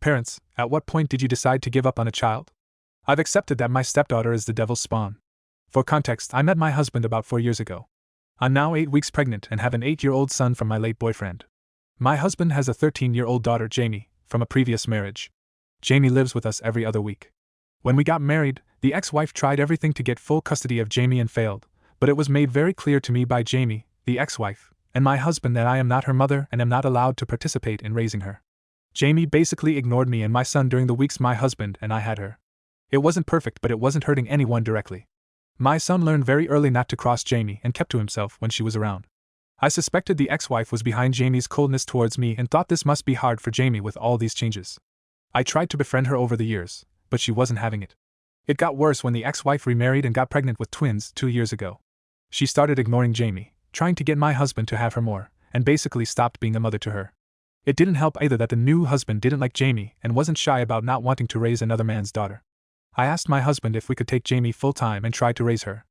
Parents, at what point did you decide to give up on a child? I've accepted that my stepdaughter is the devil's spawn. For context, I met my husband about 4 years ago. I'm now 8 weeks pregnant and have an 8-year-old son from my late boyfriend. My husband has a 13-year-old daughter, Jamie, from a previous marriage. Jamie lives with us every other week. When we got married, the ex-wife tried everything to get full custody of Jamie and failed, but it was made very clear to me by Jamie, the ex-wife, and my husband that I am not her mother and am not allowed to participate in raising her. Jamie basically ignored me and my son during the weeks my husband and I had her. It wasn't perfect, but it wasn't hurting anyone directly. My son learned very early not to cross Jamie and kept to himself when she was around. I suspected the ex-wife was behind Jamie's coldness towards me and thought this must be hard for Jamie with all these changes. I tried to befriend her over the years, but she wasn't having it. It got worse when the ex-wife remarried and got pregnant with twins 2 years ago. She started ignoring Jamie, trying to get my husband to have her more, and basically stopped being a mother to her. It didn't help either that the new husband didn't like Jamie and wasn't shy about not wanting to raise another man's daughter. I asked my husband if we could take Jamie full-time and try to raise her.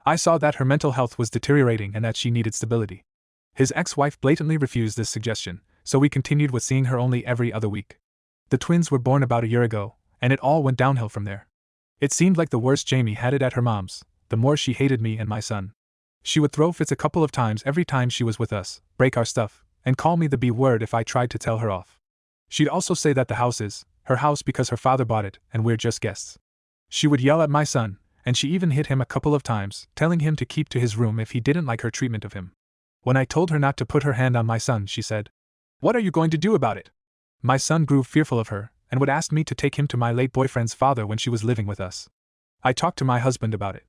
I saw that her mental health was deteriorating and that she needed stability. His ex-wife blatantly refused this suggestion, so we continued with seeing her only every other week. The twins were born about a year ago, and it all went downhill from there. It seemed like the worse Jamie had it at her mom's, the more she hated me and my son. She would throw fits a couple of times every time she was with us, break our stuff, and call me the B word if I tried to tell her off. She'd also say that the house is her house because her father bought it and we're just guests. She would yell at my son, and she even hit him a couple of times, telling him to keep to his room if he didn't like her treatment of him. When I told her not to put her hand on my son, she said, "What are you going to do about it?" My son grew fearful of her, and would ask me to take him to my late boyfriend's father when she was living with us. I talked to my husband about it.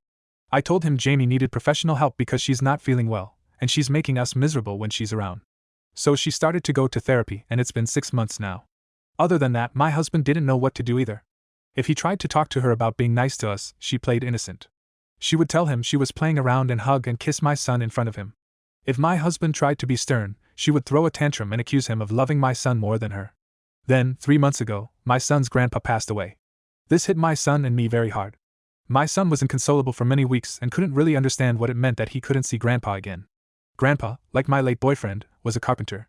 I told him Jamie needed professional help because she's not feeling well, and she's making us miserable when she's around. So she started to go to therapy, and it's been 6 months now. Other than that, my husband didn't know what to do either. If he tried to talk to her about being nice to us, she played innocent. She would tell him she was playing around and hug and kiss my son in front of him. If my husband tried to be stern, she would throw a tantrum and accuse him of loving my son more than her. Then, 3 months ago, my son's grandpa passed away. This hit my son and me very hard. My son was inconsolable for many weeks and couldn't really understand what it meant that he couldn't see grandpa again. Grandpa, like my late boyfriend, was a carpenter.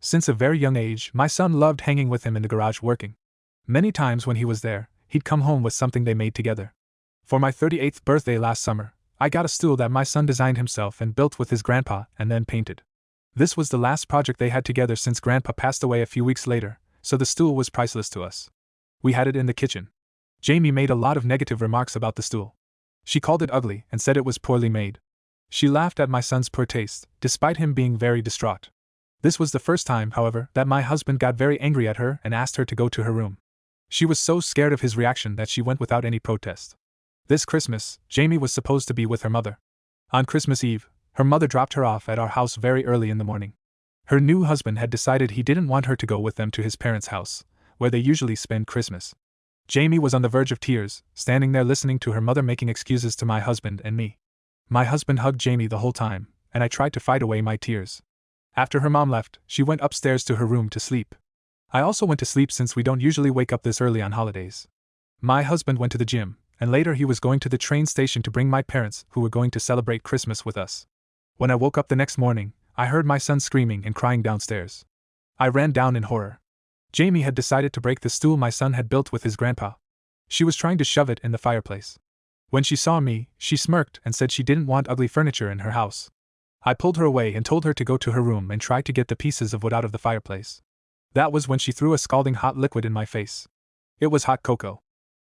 Since a very young age, my son loved hanging with him in the garage working. Many times when he was there, he'd come home with something they made together. For my 38th birthday last summer, I got a stool that my son designed himself and built with his grandpa and then painted. This was the last project they had together since grandpa passed away a few weeks later, so the stool was priceless to us. We had it in the kitchen. Jamie made a lot of negative remarks about the stool. She called it ugly and said it was poorly made. She laughed at my son's poor taste, despite him being very distraught. This was the first time, however, that my husband got very angry at her and asked her to go to her room. She was so scared of his reaction that she went without any protest. This Christmas, Jamie was supposed to be with her mother. On Christmas Eve, her mother dropped her off at our house very early in the morning. Her new husband had decided he didn't want her to go with them to his parents' house, where they usually spend Christmas. Jamie was on the verge of tears, standing there listening to her mother making excuses to my husband and me. My husband hugged Jamie the whole time, and I tried to fight away my tears. After her mom left, she went upstairs to her room to sleep. I also went to sleep since we don't usually wake up this early on holidays. My husband went to the gym, and later he was going to the train station to bring my parents, who were going to celebrate Christmas with us. When I woke up the next morning, I heard my son screaming and crying downstairs. I ran down in horror. Jamie had decided to break the stool my son had built with his grandpa. She was trying to shove it in the fireplace. When she saw me, she smirked and said she didn't want ugly furniture in her house. I pulled her away and told her to go to her room and try to get the pieces of wood out of the fireplace. That was when she threw a scalding hot liquid in my face. It was hot cocoa.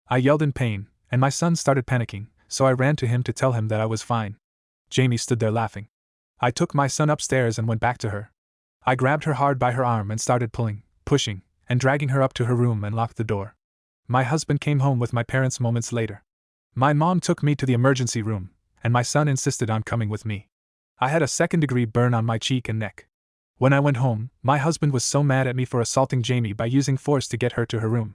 I yelled in pain, and my son started panicking, so I ran to him to tell him that I was fine. Jamie stood there laughing. I took my son upstairs and went back to her. I grabbed her hard by her arm and started pulling, pushing, and dragging her up to her room and locked the door. My husband came home with my parents moments later. My mom took me to the emergency room, and my son insisted on coming with me. I had a second-degree burn on my cheek and neck. When I went home, my husband was so mad at me for assaulting Jamie by using force to get her to her room.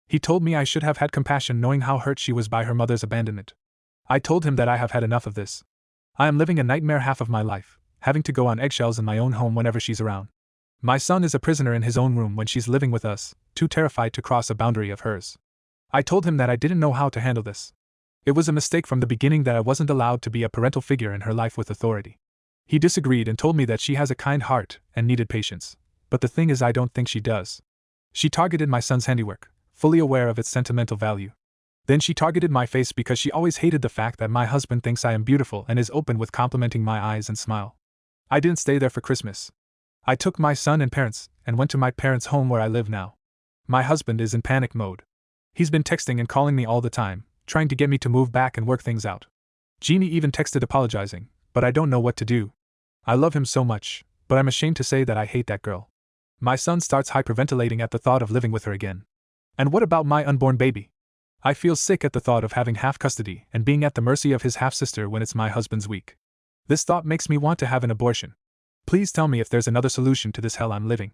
He told me I should have had compassion knowing how hurt she was by her mother's abandonment. I told him that I have had enough of this. I am living a nightmare half of my life, having to go on eggshells in my own home whenever she's around. My son is a prisoner in his own room when she's living with us, too terrified to cross a boundary of hers. I told him that I didn't know how to handle this. It was a mistake from the beginning that I wasn't allowed to be a parental figure in her life with authority. He disagreed and told me that she has a kind heart and needed patience, but the thing is I don't think she does. She targeted my son's handiwork, fully aware of its sentimental value. Then she targeted my face because she always hated the fact that my husband thinks I am beautiful and is open with complimenting my eyes and smile. I didn't stay there for Christmas. I took my son and parents and went to my parents' home where I live now. My husband is in panic mode. He's been texting and calling me all the time, trying to get me to move back and work things out. Jeannie even texted apologizing, but I don't know what to do. I love him so much, but I'm ashamed to say that I hate that girl. My son starts hyperventilating at the thought of living with her again. And what about my unborn baby? I feel sick at the thought of having half custody and being at the mercy of his half-sister when it's my husband's week. This thought makes me want to have an abortion. Please tell me if there's another solution to this hell I'm living.